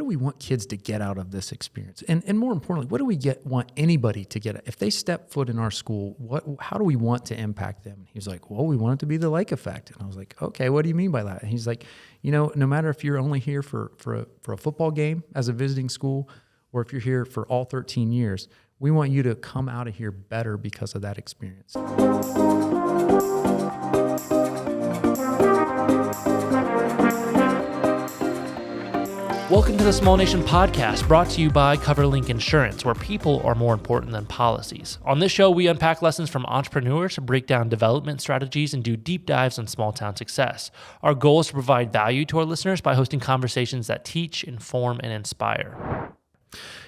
do we want kids to get out of this experience? And more importantly, what do we want anybody to get? If they step foot in our school, how do we want to impact them? He was like, well, we want it to be the lake effect. And I was like, okay, what do you mean by that? And he's like, no matter if you're only here for a football game as a visiting school, or if you're here for all 13 years, we want you to come out of here better because of that experience. Welcome to the Small Nation Podcast, brought to you by CoverLink Insurance, where people are more important than policies. On this show, we unpack lessons from entrepreneurs, break down development strategies, and do deep dives on small town success. Our goal is to provide value to our listeners by hosting conversations that teach, inform, and inspire.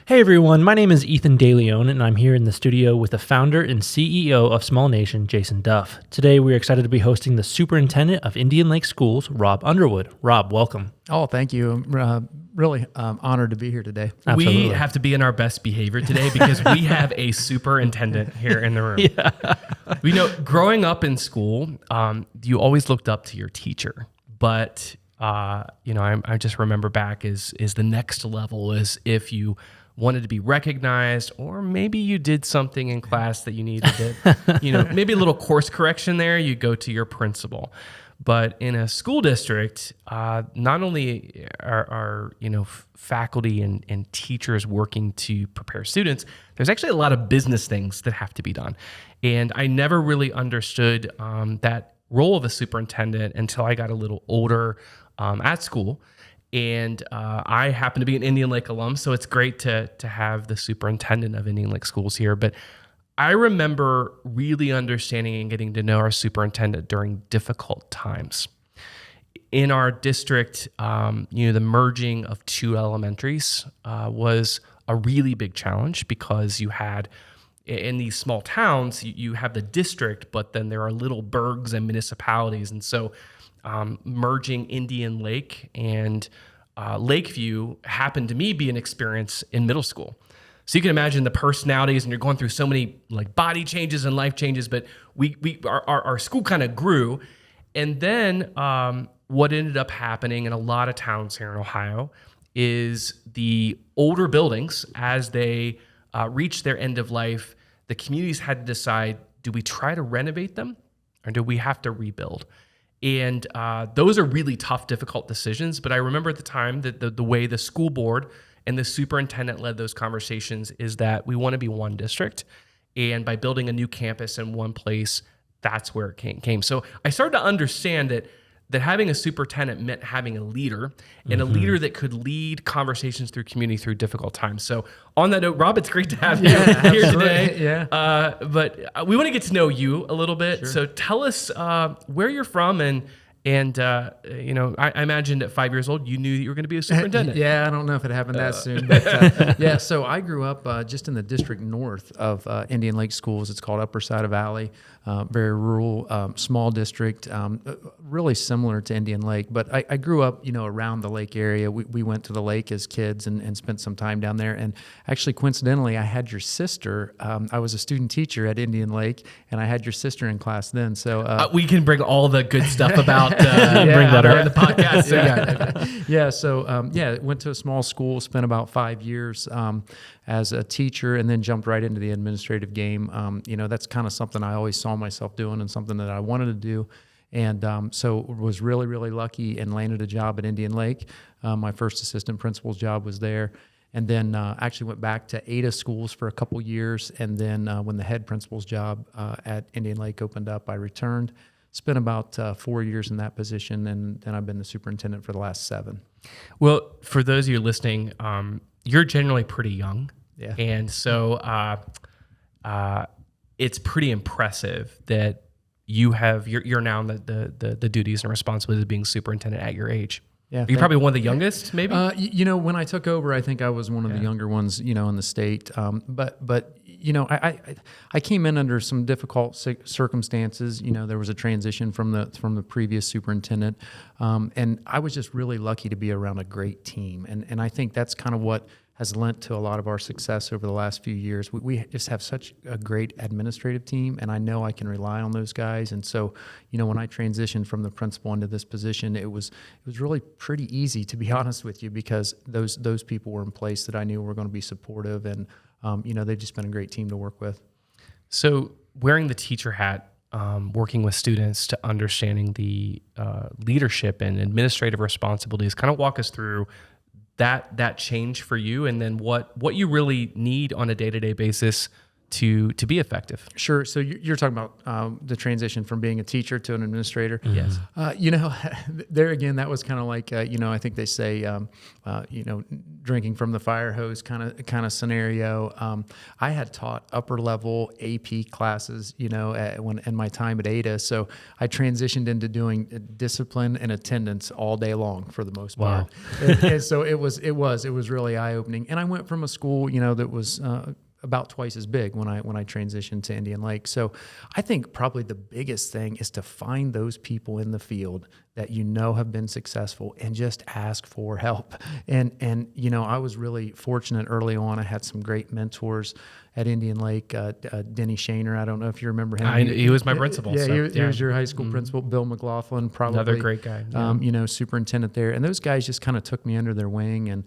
Hey everyone, my name is Ethan DeLeon, and I'm here in the studio with the founder and CEO of Small Nation, Jason Duff. Today, we're excited to be hosting the Superintendent of Indian Lake Schools, Rob Underwood. Rob, welcome. Oh, thank you. I'm really honored to be here today. Absolutely. We have to be in our best behavior today because we have a superintendent here in the room. Yeah. Growing up in school, you always looked up to your teacher, but I just remember back is the next level is if you wanted to be recognized, or maybe you did something in class that you needed it, maybe a little course correction there, you go to your principal. But in a school district, not only are faculty and teachers working to prepare students, there's actually a lot of business things that have to be done. And I never really understood that role of a superintendent until I got a little older at school. And I happen to be an Indian Lake alum, so it's great to have the superintendent of Indian Lake Schools here. But I remember really understanding and getting to know our superintendent during difficult times. In our district, the merging of two elementaries was a really big challenge because you had, in these small towns, you have the district, but then there are little burgs and municipalities. And so merging Indian Lake and Lakeview happened to me be an experience in middle school. So you can imagine the personalities, and you're going through so many like body changes and life changes, but our school kind of grew. And then what ended up happening in a lot of towns here in Ohio is the older buildings, as they reached their end of life, the communities had to decide, do we try to renovate them or do we have to rebuild? And those are really tough, difficult decisions. But I remember at the time that the way the school board and the superintendent led those conversations is that we want to be one district. And by building a new campus in one place, that's where it came. So I started to understand that having a superintendent meant having a leader, and a leader that could lead conversations through community through difficult times. So on that note, Rob, it's great to have you here today. Yeah. But we want to get to know you a little bit. Sure. So tell us where you're from, and I imagined at 5 years old, you knew that you were going to be a superintendent. Yeah, I don't know if it happened that soon. But so I grew up just in the district north of Indian Lake Schools. It's called Upper Side of Valley, very rural, small district, really similar to Indian Lake. But I grew up, around the lake area. We went to the lake as kids and spent some time down there. And actually, coincidentally, I had your sister. I was a student teacher at Indian Lake, and I had your sister in class then. So we can bring all the good stuff about bring that up in the podcast. So went to a small school, spent about 5 years as a teacher, and then jumped right into the administrative game. That's kind of something I always saw myself doing and something that I wanted to do. And so was really, really lucky and landed a job at Indian Lake. My first assistant principal's job was there. And then actually went back to Ada schools for a couple years. And then when the head principal's job at Indian Lake opened up, I returned. Spent about 4 years in that position, and then I've been the superintendent for the last 7. Well, for those of you listening, you're generally pretty young. Yeah. And so it's pretty impressive that you're now in the duties and responsibilities of being superintendent at your age. Yeah, you're probably one of the youngest, maybe? When I took over, I think I was one of the younger ones, in the state. But I came in under some difficult circumstances. There was a transition from the previous superintendent, and I was just really lucky to be around a great team. And I think that's kind of what has lent to a lot of our success over the last few years. We just have such a great administrative team, and I know I can rely on those guys. And so, when I transitioned from the principal into this position, it was really pretty easy, to be honest with you, because those people were in place that I knew were going to be supportive, and they've just been a great team to work with. So wearing the teacher hat, working with students to understanding the leadership and administrative responsibilities, kind of walk us through that change for you, and then what you really need on a day-to-day basis to be effective. Sure. So you're talking about the transition from being a teacher to an administrator. Yes. There again, that was kind of like, I think they say, drinking from the fire hose kind of scenario. I had taught upper level AP classes, when in my time at Ada. So I transitioned into doing discipline and attendance all day long for the most part. Wow. and so it was really eye opening. And I went from a school, that was, about twice as big when I transitioned to Indian Lake. So I think probably the biggest thing is to find those people in the field that have been successful and just ask for help. And I was really fortunate early on. I had some great mentors at Indian Lake. Denny Shaner, I don't know if you remember him. He was my principal. Yeah, so, he was your high school principal. Bill McLaughlin, probably another great guy. Yeah. Superintendent there. And those guys just kind of took me under their wing. And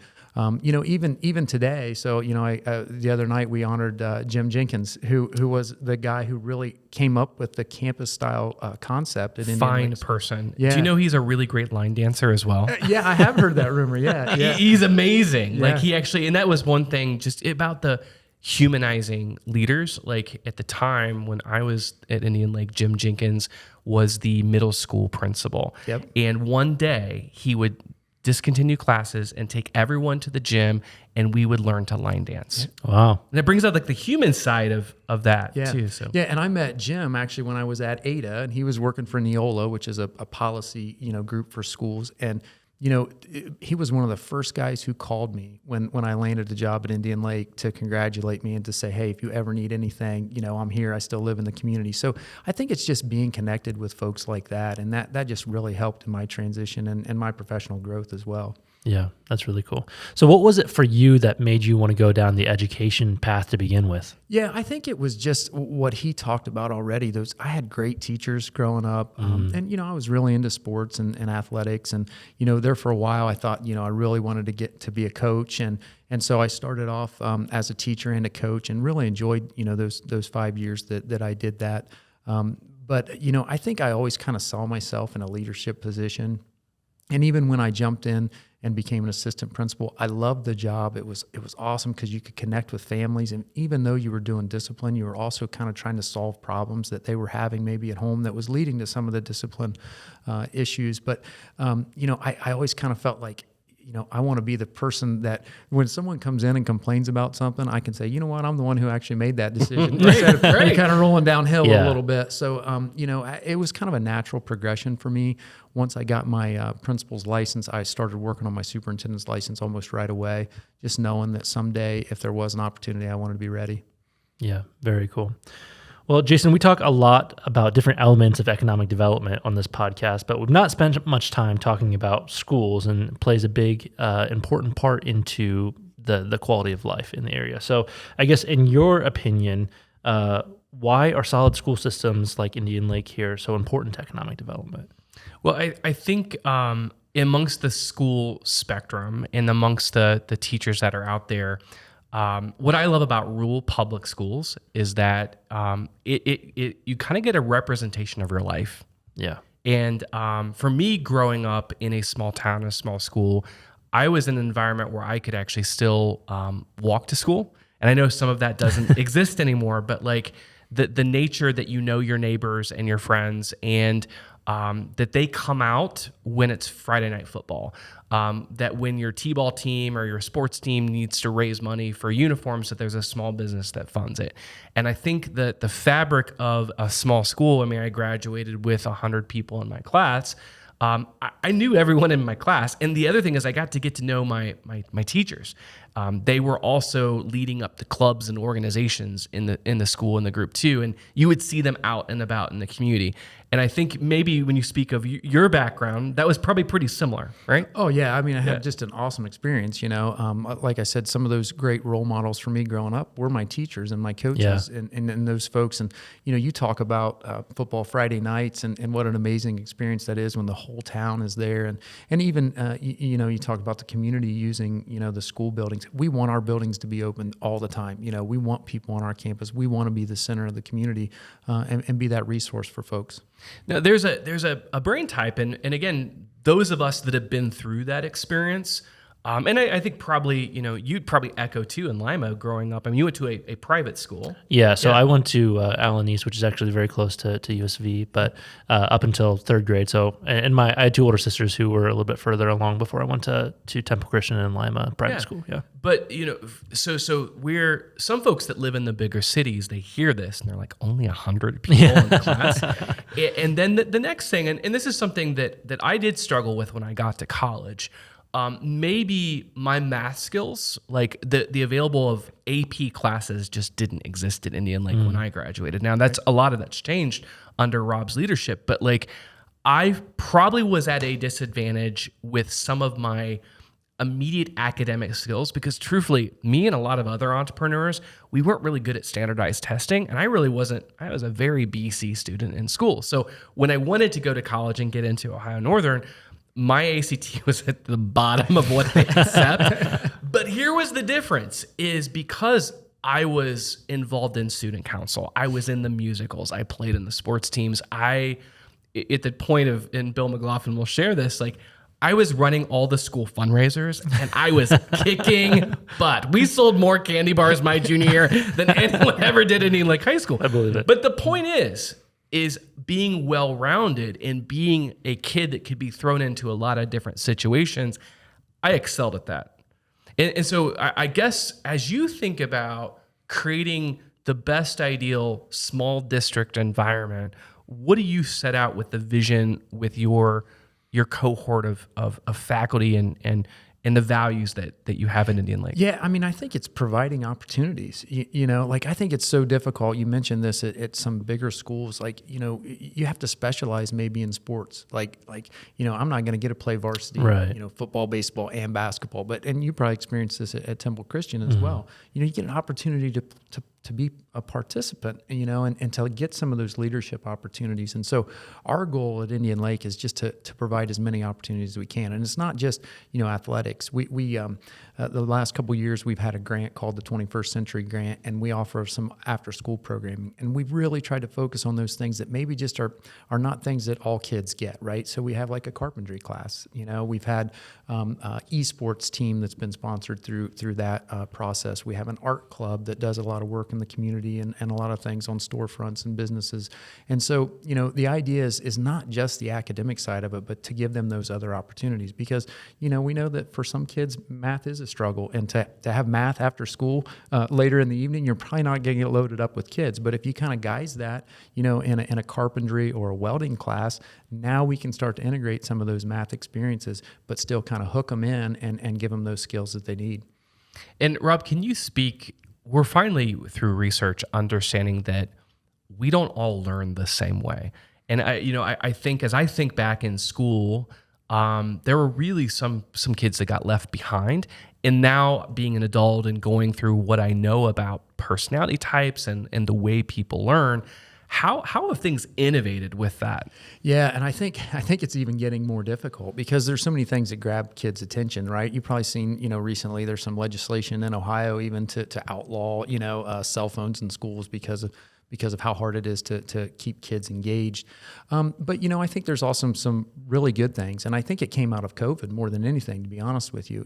even today. So the other night we honored Jim Jenkins, who was the guy who really came up with the campus style concept at Indian Lake. Person. Yeah. Do you know he's a really great line dancer as well? Yeah, I have heard that rumor. Yeah. He's amazing. Yeah. Like he actually, and that was one thing just about the humanizing leaders. Like at the time when I was at Indian Lake, Jim Jenkins was the middle school principal. Yep. And one day he would discontinue classes and take everyone to the gym, and we would learn to line dance. Wow. And it brings out like the human side of that too. So yeah, and I met Jim actually when I was at Ada, and he was working for Neola, which is a policy group for schools. And he was one of the first guys who called me when I landed a job at Indian Lake to congratulate me and to say, hey, if you ever need anything, I'm here. I still live in the community. So I think it's just being connected with folks like that. And that just really helped in my transition and my professional growth as well. Yeah, that's really cool. So what was it for you that made you want to go down the education path to begin with? Yeah, I think it was just what he talked about already. I had great teachers growing up, and I was really into sports and athletics, and there for a while I thought I really wanted to get to be a coach, and so I started off as a teacher and a coach, and really enjoyed those 5 years that I did that. But I think I always kind of saw myself in a leadership position, and even when I jumped in and became an assistant principal, I loved the job. It was awesome because you could connect with families, and even though you were doing discipline, you were also kind of trying to solve problems that they were having maybe at home that was leading to some of the discipline issues. But I always kind of felt like I want to be the person that when someone comes in and complains about something, I can say, you know what, I'm the one who actually made that decision instead of kind of rolling downhill a little bit. So, it was kind of a natural progression for me. Once I got my principal's license, I started working on my superintendent's license almost right away, just knowing that someday if there was an opportunity, I wanted to be ready. Yeah, very cool. Well, Jason, we talk a lot about different elements of economic development on this podcast, but we've not spent much time talking about schools, and it plays a big, important part into the quality of life in the area. So I guess in your opinion, why are solid school systems like Indian Lake here so important to economic development? Well, I think amongst the school spectrum and amongst the teachers that are out there, what I love about rural public schools is that you kind of get a representation of your life. Yeah. And for me, growing up in a small town, a small school, I was in an environment where I could actually still walk to school. And I know some of that doesn't exist anymore, but like the nature that your neighbors and your friends, and that they come out when it's Friday night football, that when your t-ball team or your sports team needs to raise money for uniforms, that there's a small business that funds it. And I think that the fabric of a small school, I graduated with 100 people in my class, I knew everyone in my class. And the other thing is I got to get to know my teachers. They were also leading up the clubs and organizations in the school, in the group too. And you would see them out and about in the community. And I think maybe when you speak of your background, that was probably pretty similar, right? Oh yeah, I mean, I had just an awesome experience. Like I said, some of those great role models for me growing up were my teachers and my coaches, and those folks. And you talk about football Friday nights and what an amazing experience that is when the whole town is there, and even you talk about the community using the school buildings. We want our buildings to be open all the time. We want people on our campus. We want to be the center of the community and be that resource for folks. Now, there's a brain type, and again, those of us that have been through that experience, and I think probably, you'd probably echo too in Lima growing up. I mean, you went to a private school. Yeah, so I went to Allen East, which is actually very close to USV, but up until third grade. So, and I had two older sisters who were a little bit further along before I went to Temple Christian and Lima private school. Yeah. But, so we're some folks that live in the bigger cities, they hear this and they're like, only 100 people in class. And then the next thing, and this is something that I did struggle with when I got to college. Maybe my math skills, like the available of AP classes, just didn't exist at Indian Lake when I graduated. Now a lot of that's changed under Rob's leadership, but like I probably was at a disadvantage with some of my immediate academic skills because truthfully, me and a lot of other entrepreneurs, we weren't really good at standardized testing. And I really wasn't. I was a very BC student in school. So when I wanted to go to college and get into Ohio Northern, my ACT was at the bottom of what they accept. But here was the difference is because I was involved in student council, I was in the musicals, I played in the sports teams. At the point of, and Bill McLaughlin will share this, like I was running all the school fundraisers and I was kicking butt. We sold more candy bars my junior year than anyone ever did in like high school. I believe it. But the point is being well-rounded and being a kid that could be thrown into a lot of different situations. I excelled at that. And so I guess as you think about creating the best ideal small district environment, what do you set out with the vision with your cohort of faculty and the values that you have in Indian Lake? Yeah, I mean, I think it's providing opportunities. Like I think it's so difficult. You mentioned this at some bigger schools. Like, you have to specialize maybe in sports. Like I'm not going to get to play varsity, right. Football, baseball, and basketball. And you probably experienced this at Temple Christian as well. You get an opportunity to be a participant, and to get some of those leadership opportunities. And so our goal at Indian Lake is just to provide as many opportunities as we can. And it's not just, athletics. We the last couple of years, we've had a grant called the 21st Century Grant, and we offer some after-school programming. And we've really tried to focus on those things that maybe just are not things that all kids get, right? So we have like a carpentry class. We've had esports team that's been sponsored through that process. We have an art club that does a lot of work in the community and a lot of things on storefronts and businesses. And so, the idea is not just the academic side of it, but to give them those other opportunities because, we know that for some kids, math is a struggle. And to have math after school later in the evening, you're probably not going to get loaded up with kids. But if you kind of guise that, in a carpentry or a welding class, now we can start to integrate some of those math experiences, but still kind of hook them in and give them those skills that they need. And Rob, can you speak? We're finally through research understanding that we don't all learn the same way. And I think as I think back in school, there were really some kids that got left behind. And now being an adult and going through what I know about personality types and the way people learn, how have things innovated with that? Yeah, and I think it's even getting more difficult because there's so many things that grab kids' attention, right? You've probably seen, recently there's some legislation in Ohio even to outlaw, cell phones in schools because of how hard it is to keep kids engaged. But, I think there's also some really good things. And I think it came out of COVID more than anything, to be honest with you.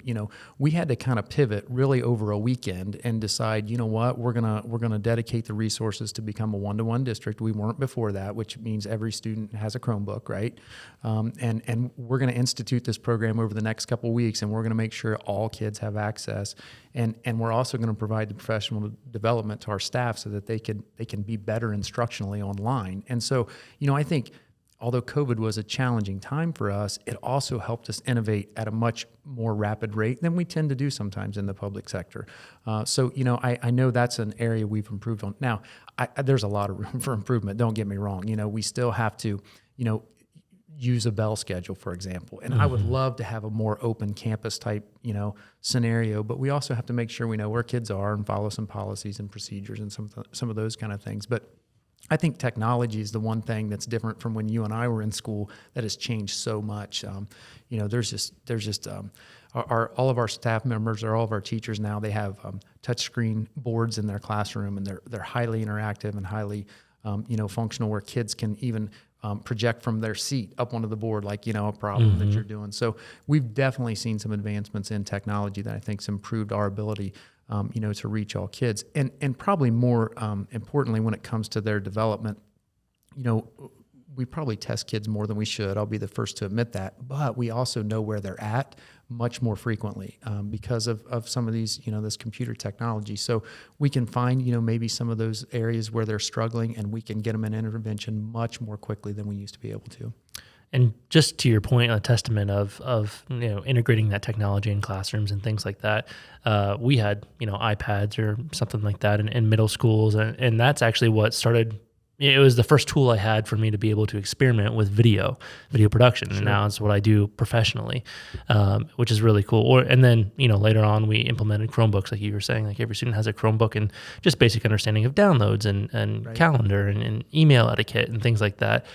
We had to kind of pivot really over a weekend and decide, what, we're gonna dedicate the resources to become a one-to-one district. We weren't before that, which means every student has a Chromebook, right? And we're gonna institute this program over the next couple of weeks, and we're gonna make sure all kids have access. And we're also going to provide the professional development to our staff so that they can be better instructionally online. And so, I think although COVID was a challenging time for us, it also helped us innovate at a much more rapid rate than we tend to do sometimes in the public sector. So, I know that's an area we've improved on. Now, there's a lot of room for improvement. Don't get me wrong. We still have to, use a bell schedule, for example. And I would love to have a more open campus type, scenario, but we also have to make sure we know where kids are and follow some policies and procedures and some of those kind of things. But I think technology is the one thing that's different from when you and I were in school that has changed so much. All of our staff members or all of our teachers now, they have touchscreen boards in their classroom, and they're highly interactive and highly functional, where kids can even project from their seat up onto the board, like, a problem that you're doing. So we've definitely seen some advancements in technology that I think's improved our ability, to reach all kids. And probably more importantly, when it comes to their development, we probably test kids more than we should. I'll be the first to admit that. But we also know where they're at much more frequently because of some of these, this computer technology. So we can find, maybe some of those areas where they're struggling, and we can get them an intervention much more quickly than we used to be able to. And just to your point, a testament of integrating that technology in classrooms and things like that. We had iPads or something like that in middle schools, and that's actually what started. It was the first tool I had for me to be able to experiment with video production, and now it's what I do professionally, which is really cool. And then later on we implemented Chromebooks, like you were saying. Like every student has a Chromebook, and just basic understanding of downloads and calendar and email etiquette and things like that.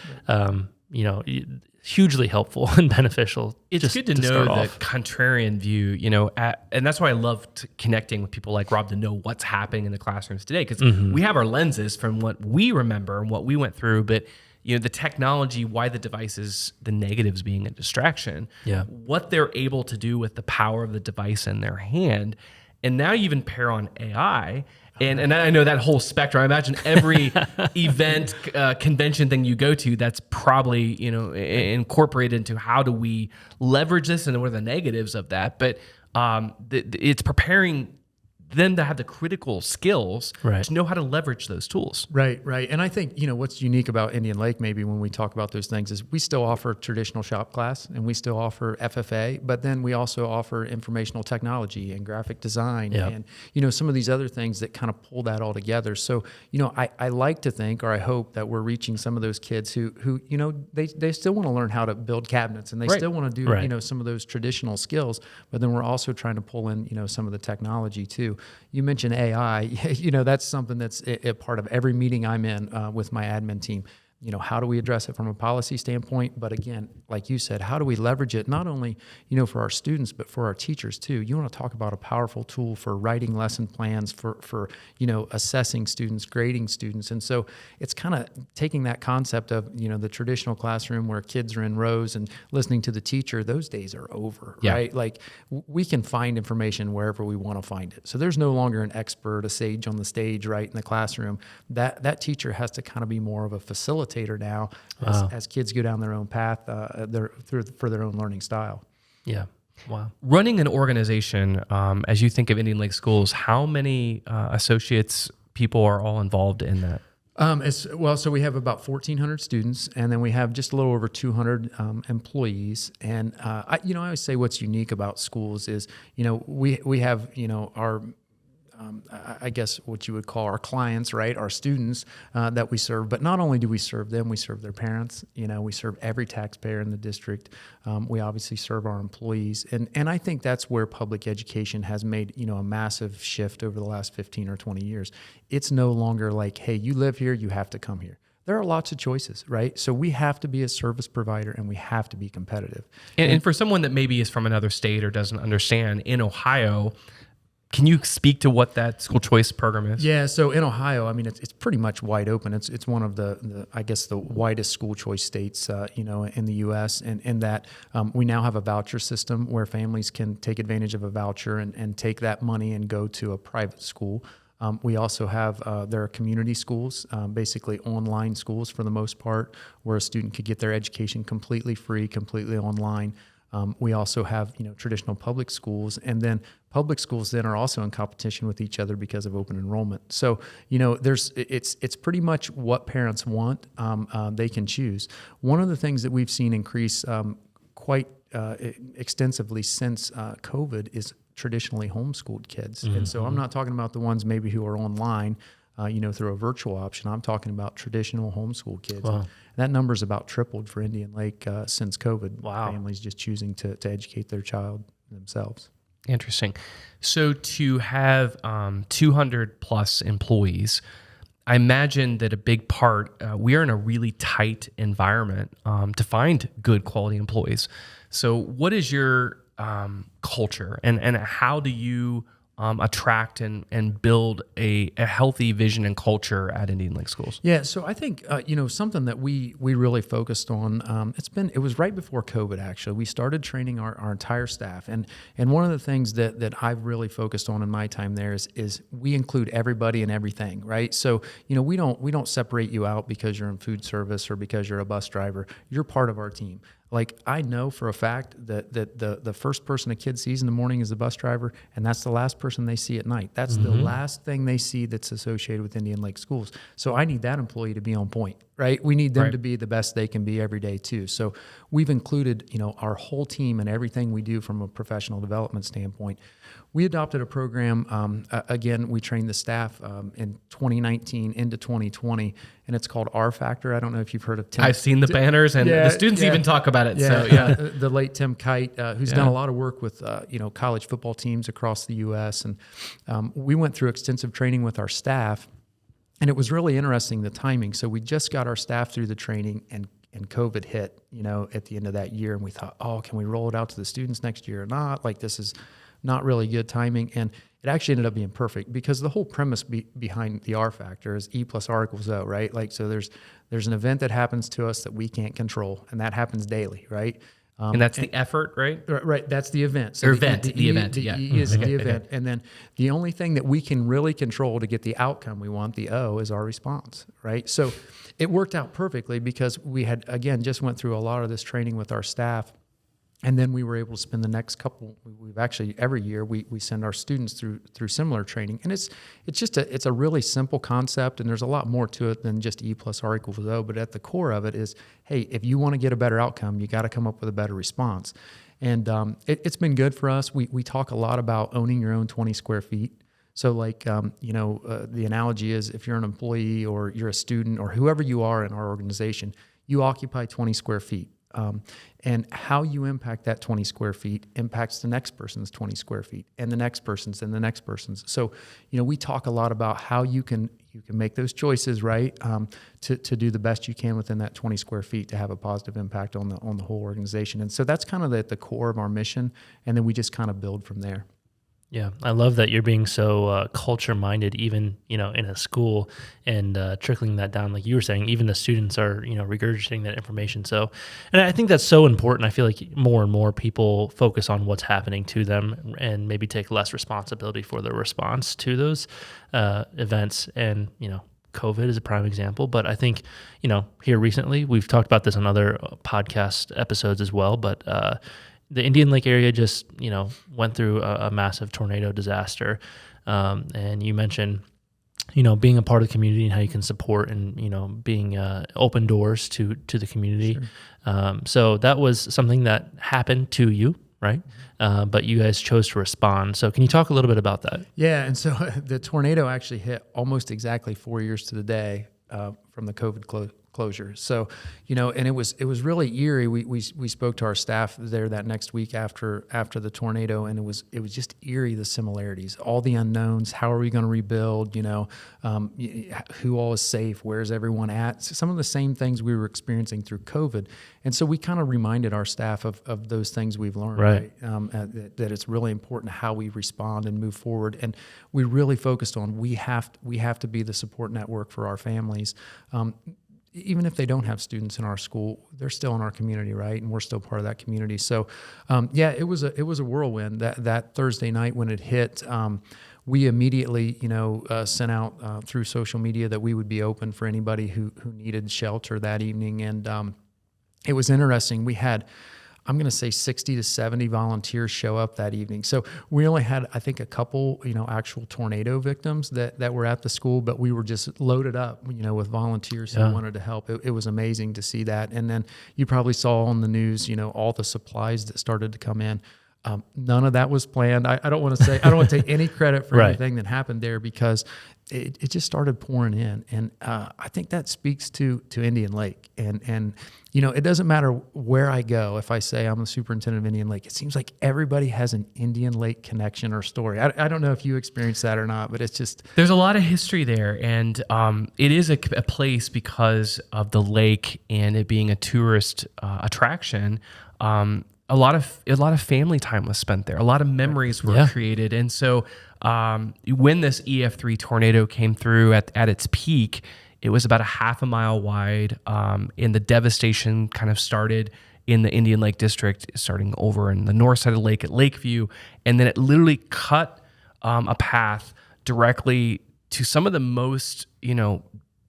Hugely helpful and beneficial. It's good to know the contrarian view, and that's why I love connecting with people like Rob to know what's happening in the classrooms today, because we have our lenses from what we remember and what we went through, but the technology, why the devices, the negatives being a distraction, what they're able to do with the power of the device in their hand. And now you even pair on AI. And I know that whole spectrum. I imagine every event, convention thing you go to, that's probably incorporated into how do we leverage this and what are the negatives of that. But it's preparing them to have the critical skills to know how to leverage those tools. Right. And I think, what's unique about Indian Lake, maybe when we talk about those things, is we still offer traditional shop class and we still offer FFA, but then we also offer informational technology and graphic design and, some of these other things that kind of pull that all together. So, I like to think, or I hope, that we're reaching some of those kids who they still want to learn how to build cabinets, and they still want to do, some of those traditional skills, but then we're also trying to pull in, some of the technology too. You mentioned AI, that's something that's a part of every meeting I'm in with my admin team. How do we address it from a policy standpoint? But again, like you said, how do we leverage it not only, for our students, but for our teachers too? You want to talk about a powerful tool for writing lesson plans, for assessing students, grading students. And so it's kind of taking that concept of, the traditional classroom where kids are in rows and listening to the teacher. Those days are over, right? Like we can find information wherever we want to find it. So there's no longer an expert, a sage on the stage, right, in the classroom. That teacher has to kind of be more of a facilitator now as kids go down their own path for their own learning style. Yeah. Wow. Running an organization, as you think of Indian Lake Schools, how many associates, people are all involved in that? So we have about 1,400 students, and then we have just a little over 200 employees. And I always say what's unique about schools is, we have, our I guess what you would call our clients, right? Our students that we serve. But not only do we serve them, we serve their parents. We serve every taxpayer in the district. We obviously serve our employees. And I think that's where public education has made, a massive shift over the last 15 or 20 years. It's no longer like, hey, you live here, you have to come here. There are lots of choices, right? So we have to be a service provider, and we have to be competitive. And for someone that maybe is from another state or doesn't understand, in Ohio, can you speak to what that school choice program is? Yeah, so in Ohio, I mean, it's pretty much wide open. It's one of the I guess the widest school choice states, in the U.S. And in that we now have a voucher system where families can take advantage of a voucher and take that money and go to a private school. We also have, there are community schools, basically online schools for the most part, where a student could get their education completely free, completely online. We also have, traditional public schools, and then public schools then are also in competition with each other because of open enrollment. So, it's pretty much what parents want. They can choose. One of the things that we've seen increase quite extensively since COVID is traditionally homeschooled kids. And so I'm not talking about the ones maybe who are online, through a virtual option. I'm talking about traditional homeschool kids. Wow. That number's about tripled for Indian Lake since COVID. Wow. Families just choosing to educate their child themselves. Interesting. So to have 200 plus employees, I imagine that a big part, we are in a really tight environment to find good quality employees. So what is your culture, and how do you attract and build a healthy vision and culture at Indian Lake Schools? Yeah, so I think something that we really focused on. It was right before COVID. Actually, we started training our entire staff, and one of the things that I've really focused on in my time there is we include everybody and everything, right? So we don't separate you out because you're in food service or because you're a bus driver. You're part of our team. Like, I know for a fact that the first person a kid sees in the morning is the bus driver, and that's the last person they see at night. That's the last thing they see that's associated with Indian Lake Schools. So I need that employee to be on point, right? We need them to be the best they can be every day too. So we've included, our whole team and everything we do from a professional development standpoint. We adopted a program, again, we trained the staff in 2019 into 2020, and it's called R Factor. I don't know if you've heard of Tim. I've seen the banners, and the students even talk about it. The late Tim Kite, who's done a lot of work with, college football teams across the U.S. And we went through extensive training with our staff, and it was really interesting, the timing. So we just got our staff through the training, and COVID hit, at the end of that year, and we thought, can we roll it out to the students next year or not? Like, this is not really good timing. And it actually ended up being perfect, because the whole premise behind the R Factor is E plus R equals O, right? Like, so there's an event that happens to us that we can't control, and that happens daily, right? And that's the effort, right? Right, that's the event. So the event. The E is the event. And then the only thing that we can really control to get the outcome we want, the O, is our response, right? So it worked out perfectly, because we had, again, just went through a lot of this training with our staff. And then we were able to spend the next couple. We've actually, every year we send our students through similar training, and it's a really simple concept, and there's a lot more to it than just E plus R equals O. But at the core of it is, hey, if you want to get a better outcome, you got to come up with a better response. And it's been good for us. We talk a lot about owning your own 20 square feet. So like, the analogy is, if you're an employee or you're a student or whoever you are in our organization, you occupy 20 square feet. And how you impact that 20 square feet impacts the next person's 20 square feet, and the next person's, and the next person's. So, we talk a lot about how you can make those choices, right? To do the best you can within that 20 square feet to have a positive impact on the whole organization. And so that's kind of at the core of our mission. And then we just kind of build from there. Yeah, I love that you're being so culture-minded, even in a school, and trickling that down, like you were saying. Even the students are regurgitating that information. So, and I think that's so important. I feel like more and more people focus on what's happening to them, and maybe take less responsibility for their response to those events. And COVID is a prime example. But I think here recently, we've talked about this on other podcast episodes as well. But the Indian Lake area just, went through a massive tornado disaster. And you mentioned, being a part of the community and how you can support and, being open doors to the community. Sure. So that was something that happened to you, right? But you guys chose to respond. So can you talk a little bit about that? Yeah. And so the tornado actually hit almost exactly 4 years to the day from the COVID closure. So, and it was really eerie. We spoke to our staff there that next week after the tornado, and it was just eerie, the similarities, all the unknowns. How are we going to rebuild? Who all is safe? Where's everyone at? Some of the same things we were experiencing through COVID. And so we kind of reminded our staff of those things we've learned, right? That it's really important how we respond and move forward. And we really focused on we have to be the support network for our families. Even if they don't have students in our school, they're still in our community, right? And we're still part of that community. So, it was a whirlwind that Thursday night when it hit. We immediately, sent out through social media that we would be open for anybody who needed shelter that evening. And it was interesting. We had, I'm going to say 60 to 70 volunteers show up that evening. So we only had, I think, a couple, actual tornado victims that were at the school, but we were just loaded up, with volunteers who wanted to help. It was amazing to see that. And then you probably saw on the news, all the supplies that started to come in. None of that was planned. I don't want to take any credit for anything that happened there, because it just started pouring in. And I think that speaks to Indian Lake. And it doesn't matter where I go. If I say I'm the superintendent of Indian Lake, it seems like everybody has an Indian Lake connection or story. I don't know if you experienced that or not, but it's just... There's a lot of history there. And it is a place because of the lake and it being a tourist attraction. A lot of family time was spent there. A lot of memories were created. And so when this EF3 tornado came through at its peak, it was about a half a mile wide. And the devastation kind of started in the Indian Lake District, starting over in the north side of the lake at Lakeview. And then it literally cut a path directly to some of the most,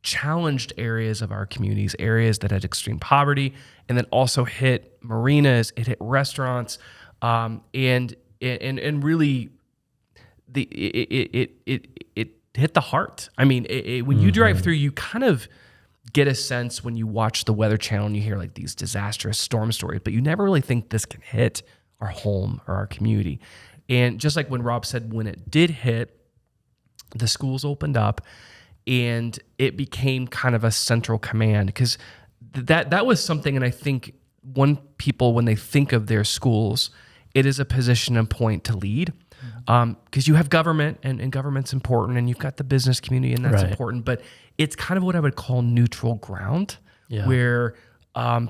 challenged areas of our communities, areas that had extreme poverty, and then also hit marinas, it hit restaurants, and really it hit the heart. I mean, when you drive through, you kind of get a sense when you watch the Weather Channel and you hear like these disastrous storm stories, but you never really think this can hit our home or our community. And just like when Rob said, when it did hit, the schools opened up and it became kind of a central command, because that was something. And I think when they think of their schools, it is a position and point to lead, because you have government and government's important, and you've got the business community and that's important, but it's kind of what I would call neutral ground, where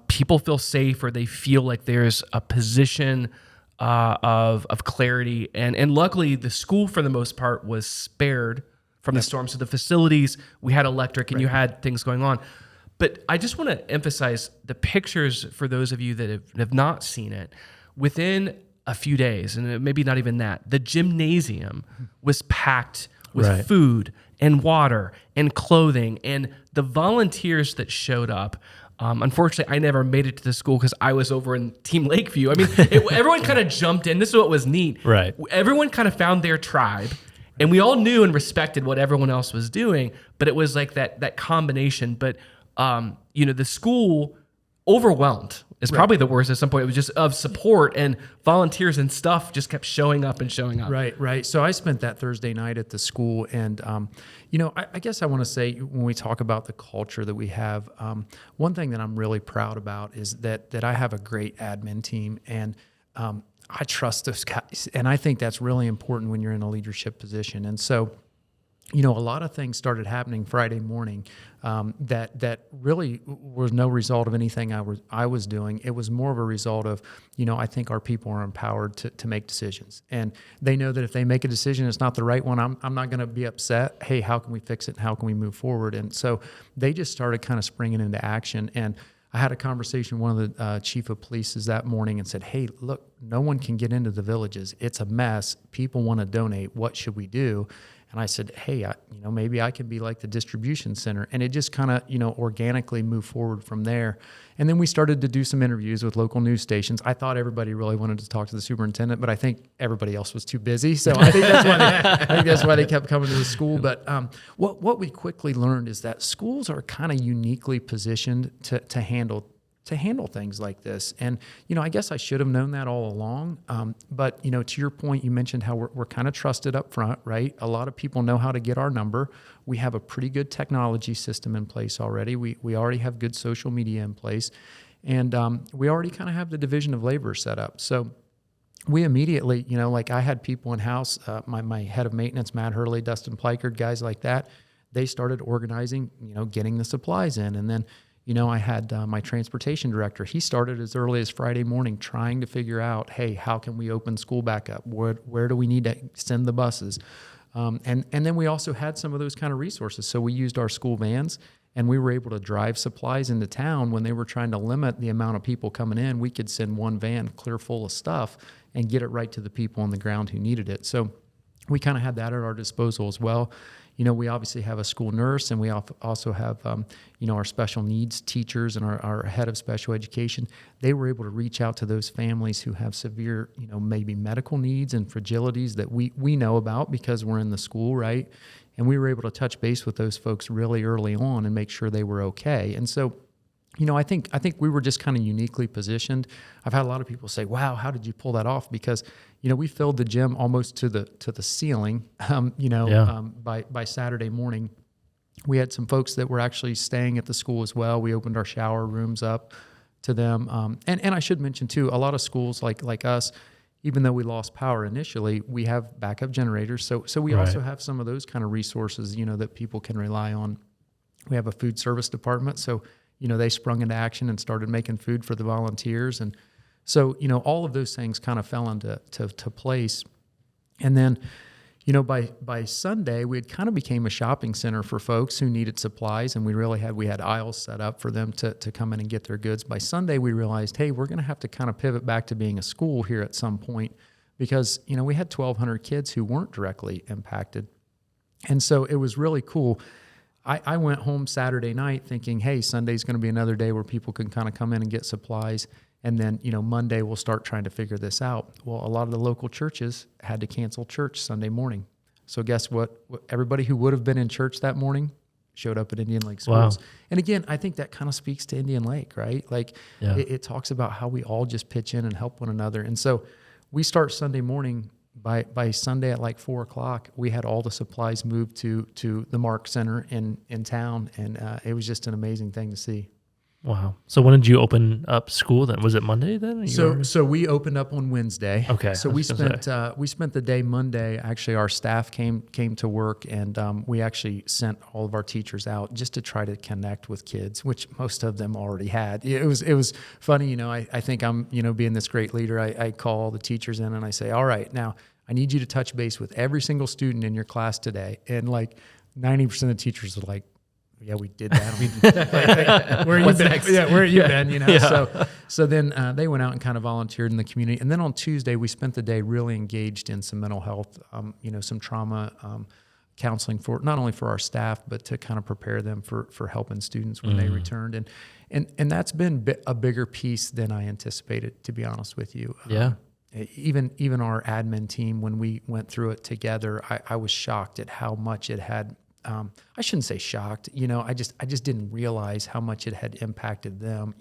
people feel safe, or they feel like there's a position of clarity. And luckily the school for the most part was spared from the storm. So the facilities, we had electric and you had things going on. But I just want to emphasize the pictures for those of you that have not seen it. Within a few days, and maybe not even that, the gymnasium was packed with food and water and clothing, and the volunteers that showed up. Unfortunately, I never made it to the school because I was over in Team Lakeview. I mean, everyone kind of jumped in. This is what was neat. Right. Everyone kind of found their tribe, and we all knew and respected what everyone else was doing, but it was like that combination. But, the school overwhelmed is probably the worst at some point. It was just of support, and volunteers and stuff just kept showing up and showing up. Right. So I spent that Thursday night at the school, and I guess I want to say, when we talk about the culture that we have, one thing that I'm really proud about is that I have a great admin team, and I trust those guys, and I think that's really important when you're in a leadership position. And so, a lot of things started happening Friday morning that really was no result of anything I was doing. It was more of a result of, I think our people are empowered to make decisions, and they know that if they make a decision, it's not the right one, I'm not going to be upset. Hey, how can we fix it? And how can we move forward? And so they just started kind of springing into action. And I had a conversation with one of the chief of police that morning and said, hey, look, no one can get into the villages. It's a mess. People want to donate. What should we do? And I said, hey, maybe I can be like the distribution center. And it just kind of, organically moved forward from there. And then we started to do some interviews with local news stations. I thought everybody really wanted to talk to the superintendent, but I think everybody else was too busy. So I think that's why they kept coming to the school. But what we quickly learned is that schools are kind of uniquely positioned to handle things like this. And, I guess I should have known that all along. But, to your point, you mentioned how we're kind of trusted up front, right? A lot of people know how to get our number. We have a pretty good technology system in place already. We already have good social media in place. And we already kind of have the division of labor set up. So we immediately, like I had people in-house, my head of maintenance, Matt Hurley, Dustin Plikard, guys like that. They started organizing, getting the supplies in. And then, I had my transportation director. He started as early as Friday morning trying to figure out, hey, how can we open school back up? Where do we need to send the buses? And then we also had some of those kind of resources. So we used our school vans, and we were able to drive supplies into town when they were trying to limit the amount of people coming in. We could send one van clear full of stuff and get it right to the people on the ground who needed it. So we kind of had that at our disposal as well. We obviously have a school nurse, and we also have, our special needs teachers and our head of special education. They were able to reach out to those families who have severe, maybe medical needs and fragilities that we know about because we're in the school, right? And we were able to touch base with those folks really early on and make sure they were okay. And so, I think we were just kind of uniquely positioned. I've had a lot of people say, "Wow, how did you pull that off?" Because we filled the gym almost to the ceiling. By Saturday morning, we had some folks that were actually staying at the school as well. We opened our shower rooms up to them, and I should mention too, a lot of schools like us, even though we lost power initially, we have backup generators. So we also have some of those kind of resources, that people can rely on. We have a food service department, so they sprung into action and started making food for the volunteers. And so, all of those things kind of fell into place. And then, by Sunday, we had kind of became a shopping center for folks who needed supplies. And we had aisles set up for them to come in and get their goods. By Sunday, we realized, hey, we're going to have to kind of pivot back to being a school here at some point because, we had 1,200 kids who weren't directly impacted. And so it was really cool. I went home Saturday night thinking, hey, Sunday's going to be another day where people can kind of come in and get supplies. And then, Monday we'll start trying to figure this out. Well, a lot of the local churches had to cancel church Sunday morning. So guess what? Everybody who would have been in church that morning showed up at Indian Lake schools. Wow. And again, I think that kind of speaks to Indian Lake, right? It talks about how we all just pitch in and help one another. And so we start Sunday morning. By Sunday at 4:00, we had all the supplies moved to the Mark Center in town, and it was just an amazing thing to see. Wow. So when did you open up school then? Was it Monday then? So we opened up on Wednesday. Okay. So we spent the day Monday. Actually, our staff came to work, and we actually sent all of our teachers out just to try to connect with kids, which most of them already had. It was funny, I think I'm, being this great leader, I call all the teachers in and I say, all right, now I need you to touch base with every single student in your class today. And 90% of the teachers are like, yeah, we did that. Where you been? Next? Yeah, where you been? Yeah. So then they went out and kind of volunteered in the community. And then on Tuesday, we spent the day really engaged in some mental health, some trauma counseling for not only for our staff, but to kind of prepare them for helping students when they returned. And that's been a bigger piece than I anticipated, to be honest with you. Yeah. Even our admin team, when we went through it together, I was shocked at how much it had. I shouldn't say shocked. I just didn't realize how much it had impacted them.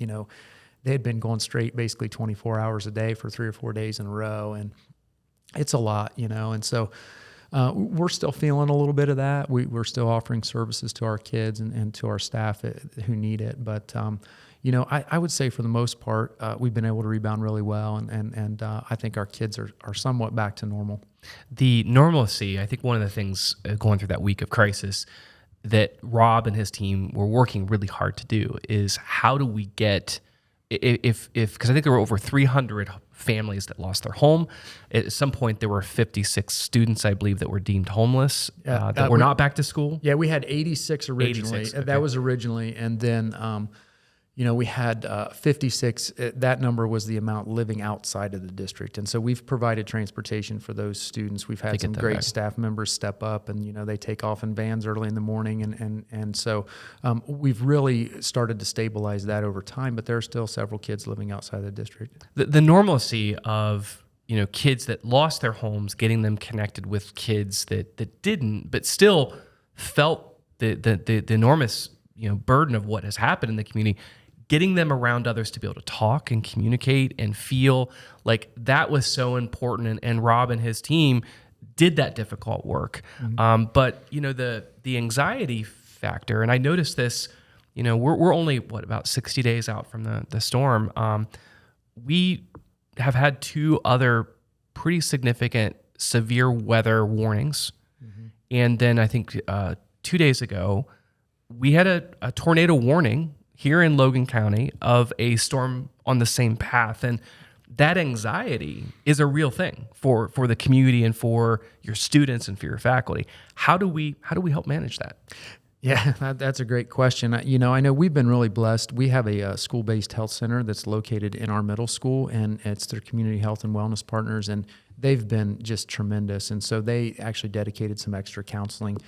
They had been going straight basically 24 hours a day for 3 or 4 days in a row, and it's a lot. And so we're still feeling a little bit of that. We're still offering services to our kids and to our staff who need it, but. I would say for the most part, we've been able to rebound really well, and I think our kids are somewhat back to normal. The normalcy, I think one of the things going through that week of crisis that Rob and his team were working really hard to do is how do we get, because I think there were over 300 families that lost their home. At some point, there were 56 students, I believe, that were deemed homeless, that were not back to school. Yeah, we had 86 originally. 86, okay. That was originally, and then... we had 56. That number was the amount living outside of the district. And so we've provided transportation for those students. We've had some great staff members step up, and, they take off in vans early in the morning. And so we've really started to stabilize that over time, but there are still several kids living outside the district. The normalcy of, kids that lost their homes, getting them connected with kids that didn't, but still felt the enormous, burden of what has happened in the community, getting them around others to be able to talk and communicate and feel like that was so important. And Rob and his team did that difficult work. Mm-hmm. But, the anxiety factor, and I noticed this, we're only, about 60 days out from the storm. We have had 2 other pretty significant severe weather warnings. Mm-hmm. And then I think 2 days ago, we had a tornado warning here in Logan County of a storm on the same path. And that anxiety is a real thing for the community and for your students and for your faculty. How do we help manage that? Yeah, that's a great question. I know we've been really blessed. We have a school-based health center that's located in our middle school, and it's their community health and wellness partners, and they've been just tremendous. And so they actually dedicated some extra counseling,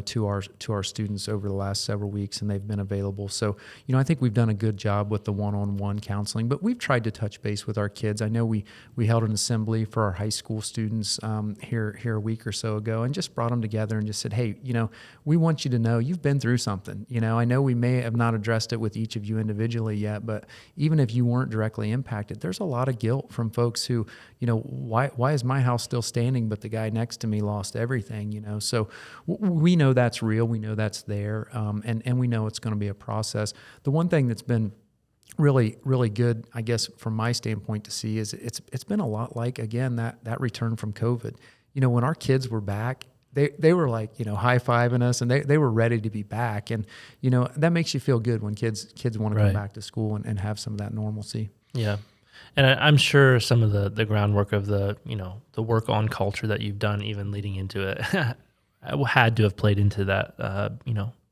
to our students over the last several weeks, and they've been available. So, I think we've done a good job with the one-on-one counseling, but we've tried to touch base with our kids. I know we held an assembly for our high school students here a week or so ago, and just brought them together and just said, hey, we want you to know you've been through something. I know we may have not addressed it with each of you individually yet, but even if you weren't directly impacted, there's a lot of guilt from folks who, why is my house still standing, but the guy next to me lost everything, So we know that's real. We know that's there. And we know it's going to be a process. The one thing that's been really, really good, I guess, from my standpoint to see is it's been a lot like, again, that return from COVID. When our kids were back, they were like, high-fiving us, and they were ready to be back. And, that makes you feel good when kids want to come back to school and have some of that normalcy. Yeah. And I'm sure some of the groundwork of the work on culture that you've done, even leading into it, had to have played into that,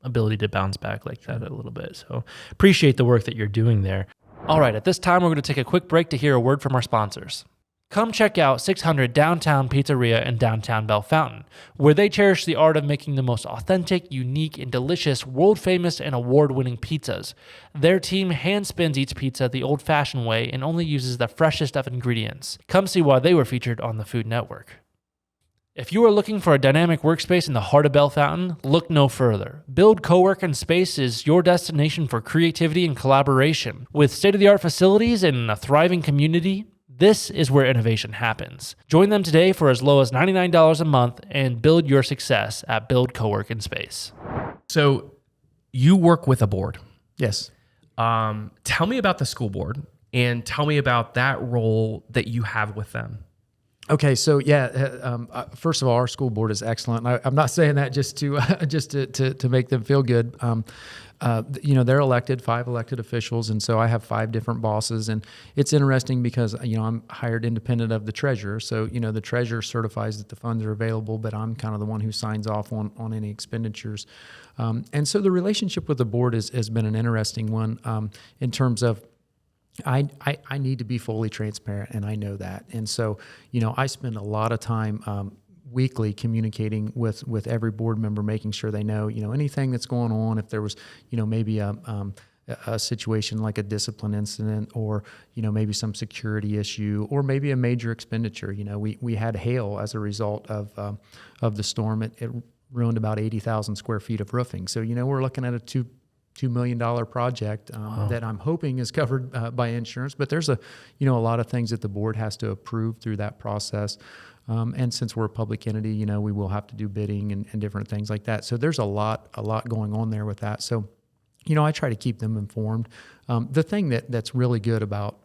ability to bounce back like that a little bit. So appreciate the work that you're doing there. All right. At this time, we're going to take a quick break to hear a word from our sponsors. Come check out 600 Downtown Pizzeria in downtown Bell Fountain, where they cherish the art of making the most authentic, unique, and delicious, world-famous and award-winning pizzas. Their team hand-spins each pizza the old-fashioned way and only uses the freshest of ingredients. Come see why they were featured on the Food Network. If you are looking for a dynamic workspace in the heart of Bell Fountain, look no further. Build Cowork and Space is your destination for creativity and collaboration. With state-of-the-art facilities and a thriving community, this is where innovation happens. Join them today for as low as $99 a month and build your success at Build Cowork and Space. So you work with a board. Yes. Tell me about the school board and tell me about that role that you have with them. Okay, so first of all, our school board is excellent. I'm not saying that just to make them feel good. They're elected, 5 elected officials, and so I have 5 different bosses. And it's interesting because I'm hired independent of the treasurer. So the treasurer certifies that the funds are available, but I'm kind of the one who signs off on any expenditures. And so the relationship with the board has been an interesting one in terms of I need to be fully transparent, and I know that. And so, I spend a lot of time weekly communicating with every board member, making sure they know, anything that's going on. If there was, maybe a situation like a discipline incident, or maybe some security issue, or maybe a major expenditure. We had hail as a result of the storm. It ruined about 80,000 square feet of roofing. So we're looking at a $2 million project that I'm hoping is covered by insurance, but there's a lot of things that the board has to approve through that process. And since we're a public entity, we will have to do bidding and different things like that. So there's a lot going on there with that. So, I try to keep them informed. The thing that's really good about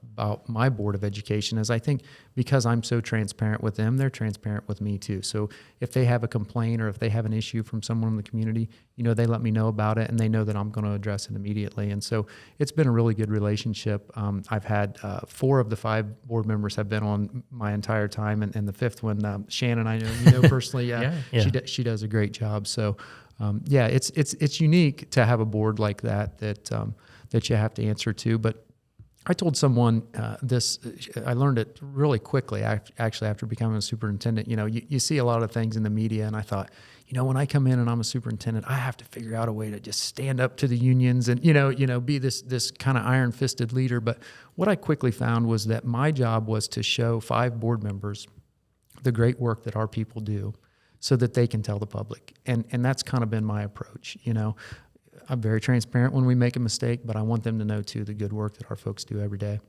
my Board of Education is I think because I'm so transparent with them, they're transparent with me too. So if they have a complaint or if they have an issue from someone in the community, they let me know about it, and they know that I'm going to address it immediately. And so it's been a really good relationship. I've had 4 of the 5 board members have been on my entire time, and the 5th one, Shannon, I know personally, she does a great job. So it's unique to have a board like that you have to answer to. But I told someone this. I learned it really quickly. Actually, after becoming a superintendent, you see a lot of things in the media, and I thought, when I come in and I'm a superintendent, I have to figure out a way to just stand up to the unions and be this kind of iron-fisted leader. But what I quickly found was that my job was to show 5 board members the great work that our people do, so that they can tell the public. And that's kind of been my approach. I'm very transparent when we make a mistake, but I want them to know too the good work that our folks do every day.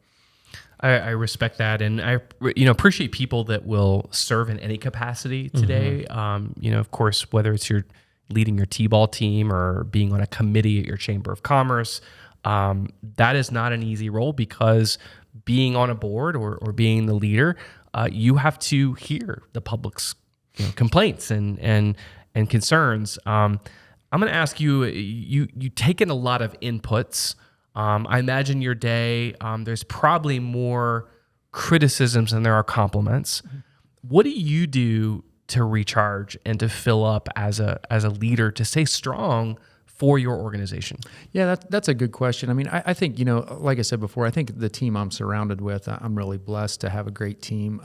I respect that, and I appreciate people that will serve in any capacity today. Mm-hmm. Of course, whether it's you're leading your T-ball team or being on a committee at your Chamber of Commerce, that is not an easy role, because being on a board or being the leader, you have to hear the public's complaints and concerns. I'm going to ask you, you take in a lot of inputs. I imagine your day, there's probably more criticisms than there are compliments. Mm-hmm. What do you do to recharge and to fill up as a leader, to stay strong for your organization? Yeah, that's a good question. I mean, I think, like I said before, I think the team I'm surrounded with, I'm really blessed to have a great team.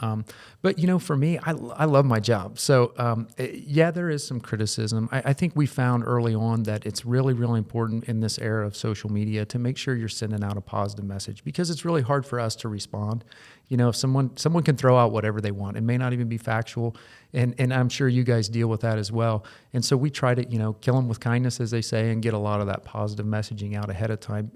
But, for me, I love my job. So, yeah, there is some criticism. I think we found early on that it's really, really important in this era of social media to make sure you're sending out a positive message, because it's really hard for us to respond. If someone can throw out whatever they want, it may not even be factual. And I'm sure you guys deal with that as well. And so we try to, kill them with kindness, as they say, and get a lot of that positive messaging out ahead of time.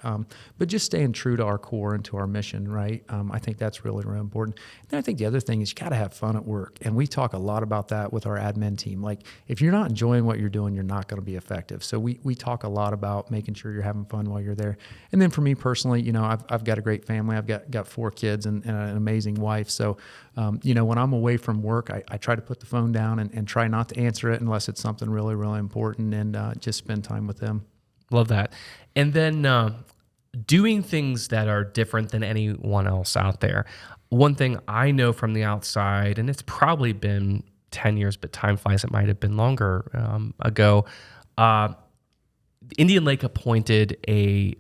But just staying true to our core and to our mission, right? I think that's really, really important. And I think the other thing is you got to have fun at work. And we talk a lot about that with our admin team. Like, if you're not enjoying what you're doing, you're not going to be effective. So we talk a lot about making sure you're having fun while you're there. And then for me personally, I've got a great family. I've got 4 kids and an amazing wife. So, when I'm away from work, I try to put the phone down and try not to answer it unless it's something really, really important, and just spend time with them. Love that. And then doing things that are different than anyone else out there. One thing I know from the outside, and it's probably been 10 years, but time flies, it might have been longer ago, Indian Lake appointed a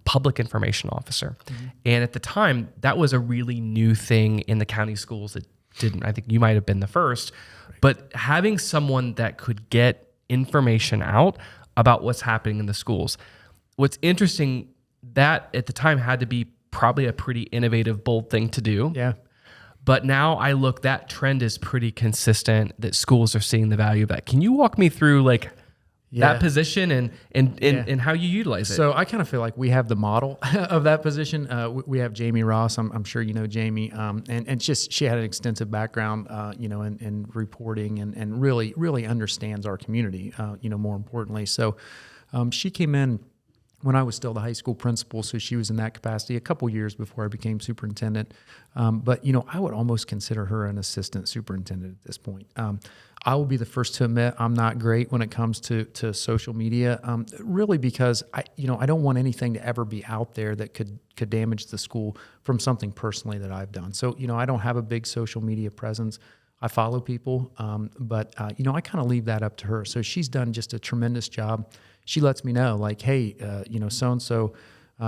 public information officer. Mm-hmm. And at the time, that was a really new thing in the county schools. That didn't, I think you might have been the first, right. But having someone that could get information out about what's happening in the schools. What's interesting, that at the time had to be probably a pretty innovative, bold thing to do. Yeah. But now that trend is pretty consistent, that schools are seeing the value of that. Can you walk me through that position and how you utilize it? So I kind of feel like we have the model of that position. We have Jamie Ross. I'm sure you know Jamie. And just she had an extensive background, in reporting and really, really understands our community, more importantly. So she came in when I was still the high school principal, so she was in that capacity a couple years before I became superintendent. But I would almost consider her an assistant superintendent at this point. I will be the first to admit I'm not great when it comes to social media, really because I don't want anything to ever be out there that could damage the school from something personally that I've done. So, I don't have a big social media presence. I follow people, but I kind of leave that up to her. So she's done just a tremendous job. She lets me know, like, hey, so-and-so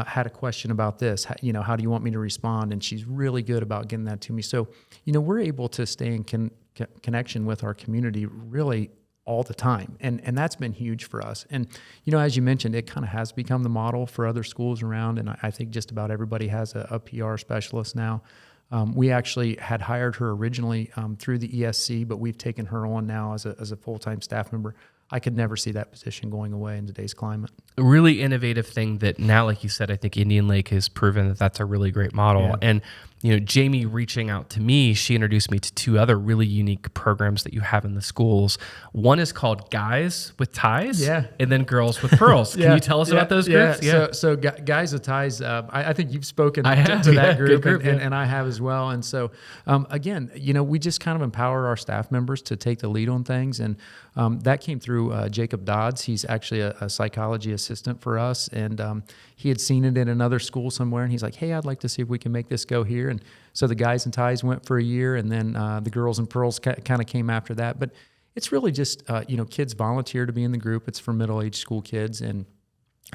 had a question about this. How do you want me to respond? And she's really good about getting that to me. So, we're able to stay in connection with our community really all the time. And that's been huge for us. And, as you mentioned, it kind of has become the model for other schools around. And I think just about everybody has a PR specialist now. We actually had hired her originally through the ESC, but we've taken her on now as a full-time staff member. I could never see that position going away in today's climate. A really innovative thing that now, like you said, I think Indian Lake has proven that that's a really great model. Yeah. And, Jamie reaching out to me, she introduced me to 2 other really unique programs that you have in the schools. One is called Guys with Ties, yeah, and then Girls with Pearls. Can you tell us about those groups? Yeah. So Guys with Ties, I think you've spoken to that group, and I have as well. And so, again, we just kind of empower our staff members to take the lead on things. And that came through Jacob Dodds. He's actually a psychology assistant for us. And he had seen it in another school somewhere. And he's like, hey, I'd like to see if we can make this go here. And so the Guys and Ties went for a year. And then the Girls and Pearls kind of came after that. But it's really just, kids volunteer to be in the group. It's for middle-aged school kids. And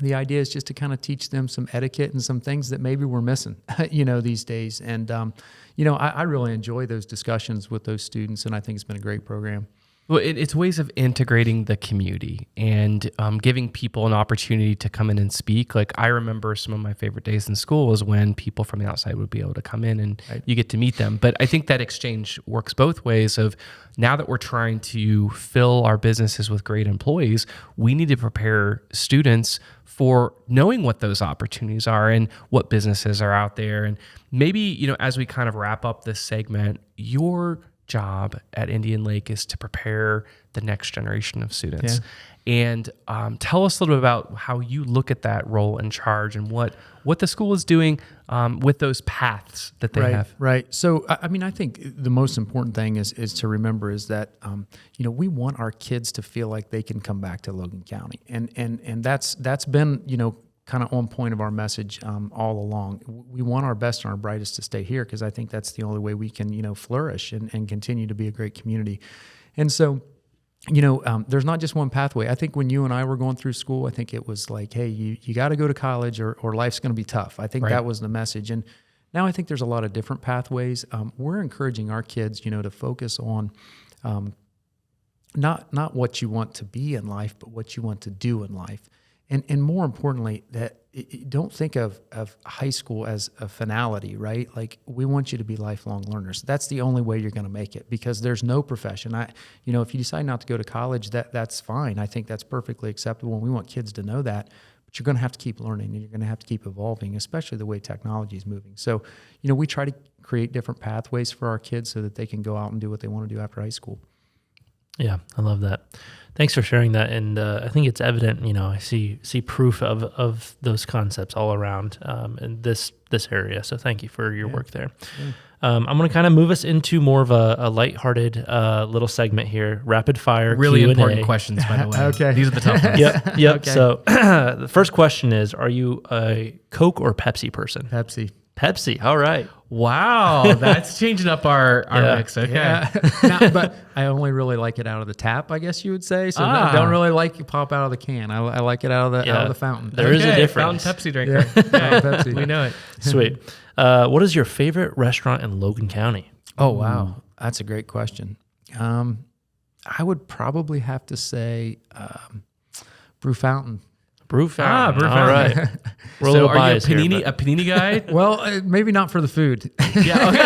the idea is just to kind of teach them some etiquette and some things that maybe we're missing, these days. And, I really enjoy those discussions with those students. And I think it's been a great program. Well, it's ways of integrating the community and giving people an opportunity to come in and speak. Like, I remember some of my favorite days in school was when people from the outside would be able to come in and you get to meet them. But I think that exchange works both ways. Of now that we're trying to fill our businesses with great employees, we need to prepare students for knowing what those opportunities are and what businesses are out there. And maybe, as we kind of wrap up this segment, your job at Indian Lake is to prepare the next generation of students. Yeah. And tell us a little bit about how you look at that role and charge and what the school is doing with those paths that they have. Right. So, I think the most important thing is to remember is that, we want our kids to feel like they can come back to Logan County. And that's been, kind of on point of our message all along. We want our best and our brightest to stay here because I think that's the only way we can, flourish and continue to be a great community. And so, there's not just one pathway. I think when you and I were going through school, I think it was like, hey, you got to go to college or life's going to be tough. I think that was the message. And now I think there's a lot of different pathways. We're encouraging our kids, to focus on not what you want to be in life, but what you want to do in life. And more importantly, that don't think of high school as a finality, right? Like, we want you to be lifelong learners. That's the only way you're going to make it, because there's no profession. If you decide not to go to college, that's fine. I think that's perfectly acceptable, and we want kids to know that. But you're going to have to keep learning, and you're going to have to keep evolving, especially the way technology is moving. So, we try to create different pathways for our kids so that they can go out and do what they want to do after high school. Yeah, I love that. Thanks for sharing that. And I think it's evident, I see proof of those concepts all around in this area. So thank you for your work there. Yeah. I'm going to kind of move us into more of a lighthearted little segment here, rapid fire Really Q&A. Important questions, by the way. Okay. These are the tough ones. Yep. Okay. So the first question is, are you a Coke or Pepsi person? Pepsi. All right. Wow. That's changing up our mix. Okay. Yeah. But I only really like it out of the tap, I guess you would say. So I don't really like it pop out of the can. I like it out of the fountain. There is a difference. Fountain Pepsi drinker. Yeah. Pepsi. We know it. Sweet. What is your favorite restaurant in Logan County? Oh, wow. That's a great question. I would probably have to say Brew Fountain. Brew Fountain. Brew All Fountain. right. We're a So little are you a biased here, panini guy? Well, maybe not for the food. Yeah. Okay.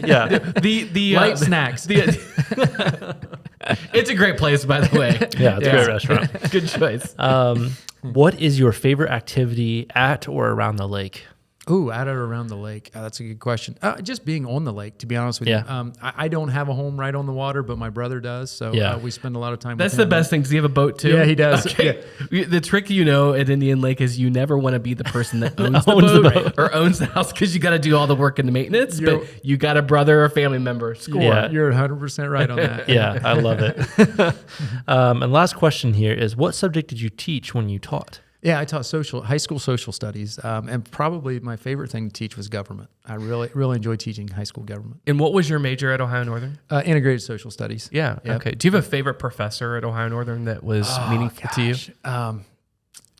yeah. The Light snacks. It's a great place, by the way. Yeah, it's a great restaurant. Good choice. What is your favorite activity at or around the lake? Ooh, at or around the lake. That's a good question. Just being on the lake, to be honest with you. I don't have a home right on the water, but my brother does. So we spend a lot of time That's with the him. best thing. Does he have a boat too? Yeah, he does. Okay. Yeah. The trick, at Indian Lake is you never want to be the person that owns the boat or owns the house, because you got to do all the work and the maintenance, but you got a brother or family member. Score. Yeah, you're 100% right on that. Yeah, I love it. And last question here is, what subject did you teach when you taught? Yeah, I taught high school social studies, and probably my favorite thing to teach was government. I really enjoyed teaching high school government. And what was your major at Ohio Northern? Integrated social studies. Yeah. Yep. Okay. Do you have a favorite professor at Ohio Northern that was meaningful to you?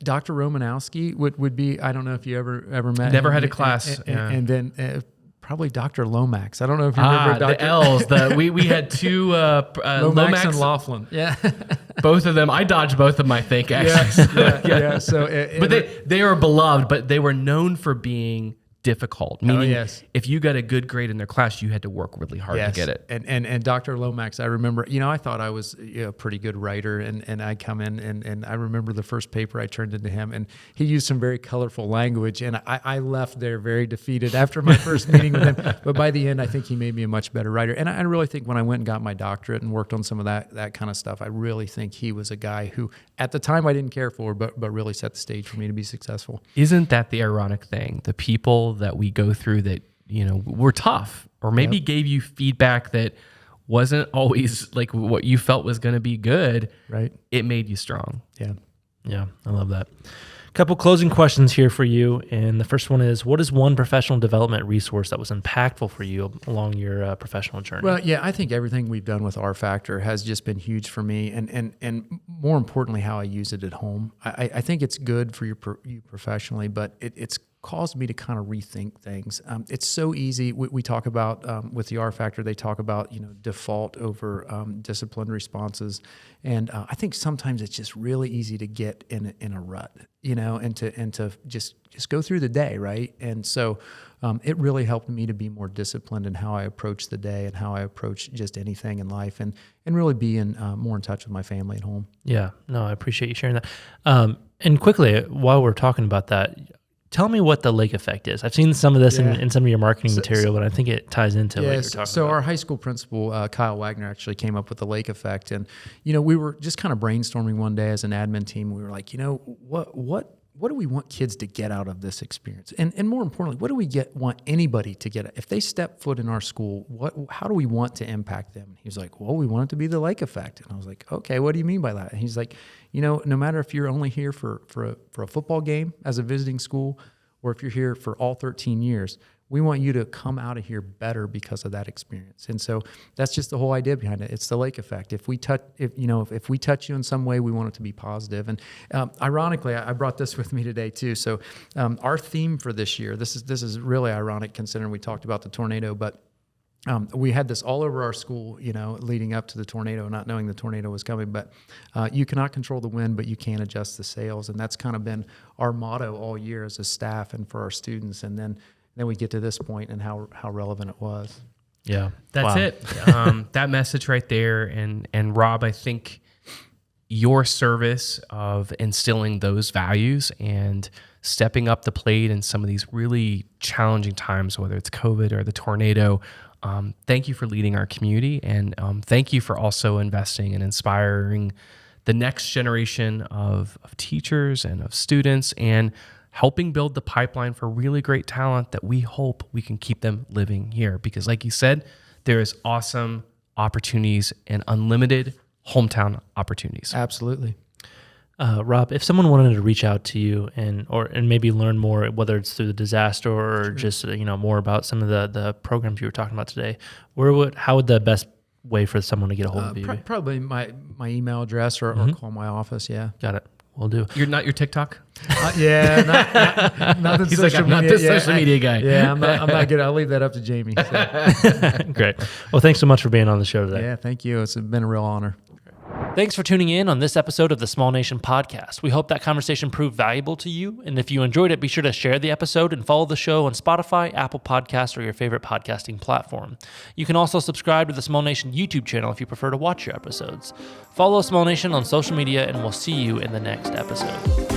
Dr. Romanowski would be. I don't know if you ever met. Never him. had a class. And then probably Dr. Lomax. I don't know if you remember Dr. The L's. We had two Lomax and Laughlin. Yeah. Both of them. I dodged both of them, I think, actually. Yeah. So, but they are beloved, but they were known for being difficult. Meaning, if you got a good grade in their class, you had to work really hard to get it. And Dr. Lomax, I remember, I thought I was a pretty good writer, and I come in, and I remember the first paper I turned into him, and he used some very colorful language, and I left there very defeated after my first meeting with him. But by the end, I think he made me a much better writer. And I really think when I went and got my doctorate and worked on some of that kind of stuff, I really think he was a guy who, at the time, I didn't care for, but really set the stage for me to be successful. Isn't that the ironic thing? The people that we go through that, were tough, or maybe gave you feedback that wasn't always like what you felt was going to be good. Right. It made you strong. Yeah. Yeah, I love that. A couple closing questions here for you. And the first one is, what is one professional development resource that was impactful for you along your professional journey? Well, yeah, I think everything we've done with R Factor has just been huge for me, and more importantly, how I use it at home. I think it's good for you professionally, but it's caused me to kind of rethink things. It's so easy. We talk about, with the R Factor, they talk about, default over disciplined responses. And I think sometimes it's just really easy to get in a rut, and to just go through the day, right? And so it really helped me to be more disciplined in how I approach the day and how I approach just anything in life, and really be more in touch with my family at home. Yeah, no, I appreciate you sharing that. And quickly, while we're talking about that, tell me what the lake effect is. I've seen some of this in some of your marketing material, but I think it ties into what you're talking about. Our high school principal, Kyle Wagner, actually came up with the lake effect. And, we were just kind of brainstorming one day as an admin team. We were like, what do we want kids to get out of this experience? And more importantly, what do we want anybody to get? If they step foot in our school, how do we want to impact them? He was like, well, we want it to be the lake effect. And I was like, okay, what do you mean by that? And he's like, no matter if you're only here for a football game as a visiting school, or if you're here for all 13 years, We want you to come out of here better because of that experience. And so that's just the whole idea behind it. It's the lake effect. If we touch you in some way, we want it to be positive. And ironically, I brought this with me today too. So our theme for this year, this is really ironic considering we talked about the tornado, but we had this all over our school, leading up to the tornado, not knowing the tornado was coming. But you cannot control the wind, but you can adjust the sails. And that's kind of been our motto all year as a staff and for our students. And then we get to this point and how relevant it was. Yeah, that's it. That message right there. And Rob, I think your service of instilling those values and stepping up the plate in some of these really challenging times, whether it's COVID or the tornado, thank you for leading our community. And thank you for also investing and inspiring the next generation of teachers and of students, and helping build the pipeline for really great talent that we hope we can keep them living here. Because like you said, there is awesome opportunities and unlimited hometown opportunities. Absolutely. Rob, if someone wanted to reach out to you and maybe learn more, whether it's through the disaster or just more about some of the programs you were talking about today, how would the best way for someone to get a hold of you? Probably my email address or call my office. Yeah, got it. We'll do. You're not your TikTok? Yeah, not the He's social like, I'm not media. the social media guy. Yeah, I'm not good. I'll leave that up to Jamie. So. Great. Well, thanks so much for being on the show today. Yeah, thank you. It's been a real honor. Thanks for tuning in on this episode of the Small Nation Podcast. We hope that conversation proved valuable to you. And if you enjoyed it, be sure to share the episode and follow the show on Spotify, Apple Podcasts, or your favorite podcasting platform. You can also subscribe to the Small Nation YouTube channel if you prefer to watch your episodes. Follow Small Nation on social media, and we'll see you in the next episode.